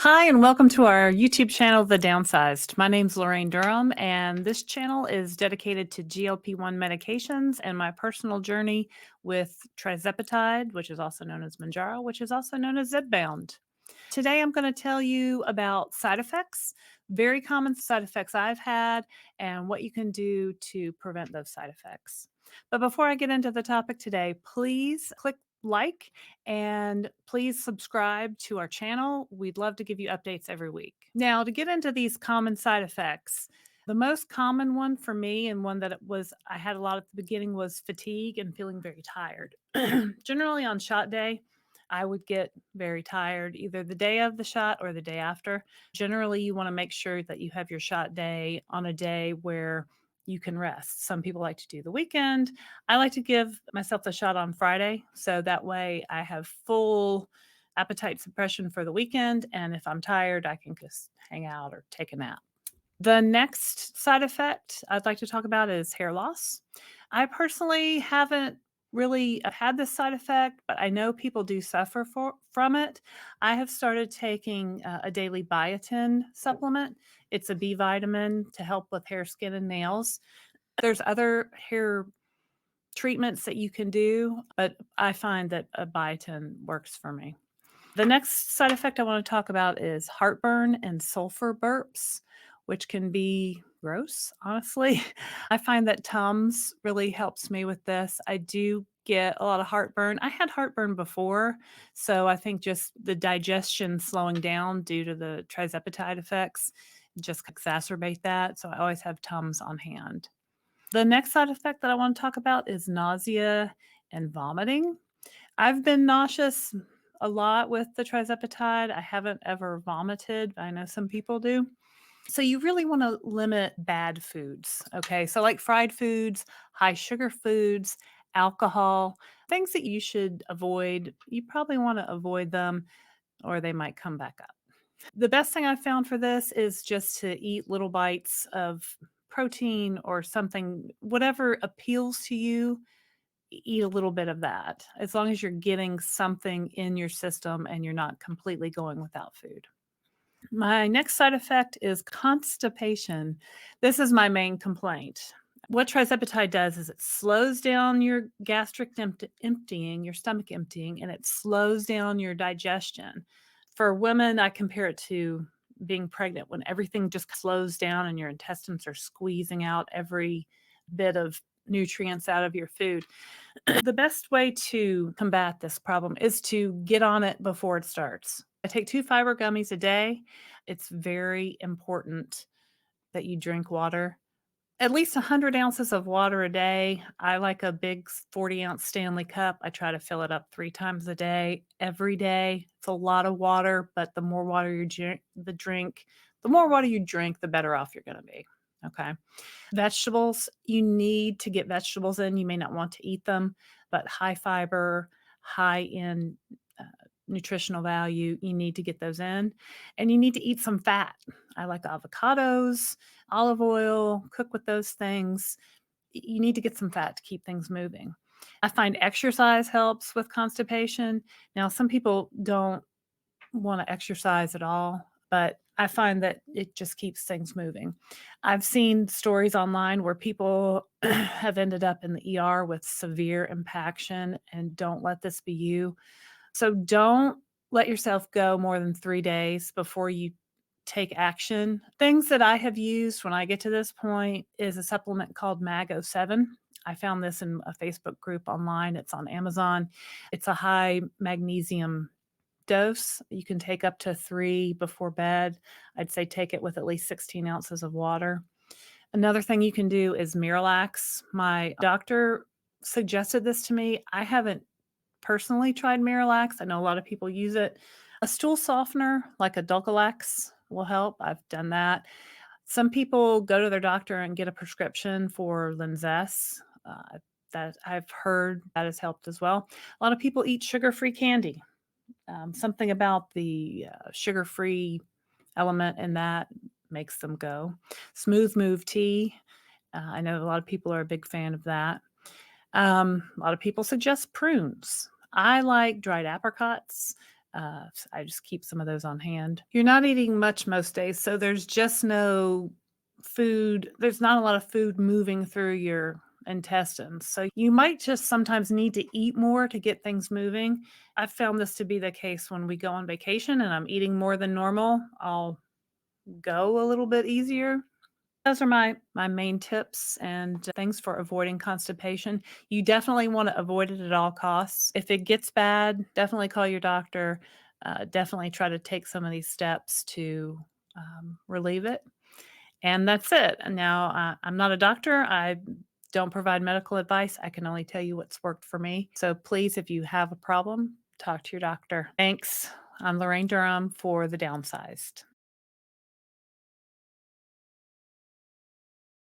Hi, and welcome to our YouTube channel, The Downsized. My name's Laraine Durham, and this channel is dedicated to GLP-1 medications and my personal journey with Tirzepatide, which is also known as Mounjaro, which is also known as Zepbound. Today, I'm going to tell you about side effects, very common side effects I've had, and what you can do to prevent those side effects. But before I get into the topic today, please click like and please subscribe to our channel. We'd love to give you updates every week. Now, to get into these common side effects, the most common one for me, and one that I had a lot at the beginning, was fatigue and feeling very tired. Generally on shot day, I would get very tired either the day of the shot or the day after. Generally, you want to make sure that you have your shot day on a day where you can rest. Some people like to do the weekend. I like to give myself the shot on Friday, so that way I have full appetite suppression for the weekend, and if I'm tired, I can just hang out or take a nap. The next side effect I'd like to talk about is hair loss. I personally haven't really had this side effect, but I know people do suffer from it. I have started taking a daily biotin supplement. It's a B vitamin to help with hair, skin, and nails. There's other hair treatments that you can do, but I find that a biotin works for me. The next side effect I want to talk about is heartburn and sulfur burps, which can be gross, honestly. I find that Tums really helps me with this. I do get a lot of heartburn. I had heartburn before, so I think just the digestion slowing down due to the Tirzepatide effects just exacerbate that. So I always have Tums on hand. The next side effect that I want to talk about is nausea and vomiting. I've been nauseous a lot with the Tirzepatide. I haven't ever vomited, but I know some people do. So you really want to limit bad foods, okay? So like fried foods, high sugar foods, alcohol, things that you should avoid. You probably want to avoid them or they might come back up. The best thing I've found for this is just to eat little bites of protein or something, whatever appeals to you, eat a little bit of that, as long as you're getting something in your system and you're not completely going without food. My next side effect is constipation. This is my main complaint. What Tirzepatide does is it slows down your gastric emptying, your stomach emptying, and it slows down your digestion. For women, I compare it to being pregnant when everything just slows down and your intestines are squeezing out every bit of nutrients out of your food. The best way to combat this problem is to get on it before it starts. I take 2 fiber gummies a day. It's very important that you drink water. At least 100 ounces of water a day. I like a big 40-ounce Stanley cup. I try to fill it up 3 times a day, every day. It's a lot of water, but the more water you drink, the more water you drink, the better off you're gonna be, okay? Vegetables, you need to get vegetables in. You may not want to eat them, but high fiber, high in nutritional value, you need to get those in. And you need to eat some fat. I like avocados, olive oil, cook with those things. You need to get some fat to keep things moving. I find exercise helps with constipation. Now, some people don't want to exercise at all, but I find that it just keeps things moving. I've seen stories online where people have ended up in the ER with severe impaction, and don't let this be you. So don't let yourself go more than 3 days before you take action. Things that I have used when I get to this point is a supplement called Mag07. I found this in a Facebook group online. It's on Amazon. It's a high magnesium dose. You can take up to 3 before bed. I'd say take it with at least 16 ounces of water. Another thing you can do is Miralax. My doctor suggested this to me. I haven't personally tried Miralax. I know a lot of people use it. A stool softener like a Dulcolax will help. I've done that. Some people go to their doctor and get a prescription for Linzess. That I've heard that has helped as well. A lot of people eat sugar-free candy. Something about the sugar-free element in that makes them go. Smooth Move tea. I know a lot of people are a big fan of that. A lot of people suggest prunes. I like dried apricots. I just keep some of those on hand. You're not eating much most days, so there's just no food. There's not a lot of food moving through your intestines. So you might just sometimes need to eat more to get things moving. I've found this to be the case when we go on vacation and I'm eating more than normal. I'll go a little bit easier. Those are my main tips and things for avoiding constipation. You definitely want to avoid it at all costs. If it gets bad, definitely call your doctor. Definitely try to take some of these steps to relieve it. And that's it. And now, I'm not a doctor. I don't provide medical advice. I can only tell you what's worked for me. So please, if you have a problem, talk to your doctor. Thanks. I'm Laraine Durham for The Downsized.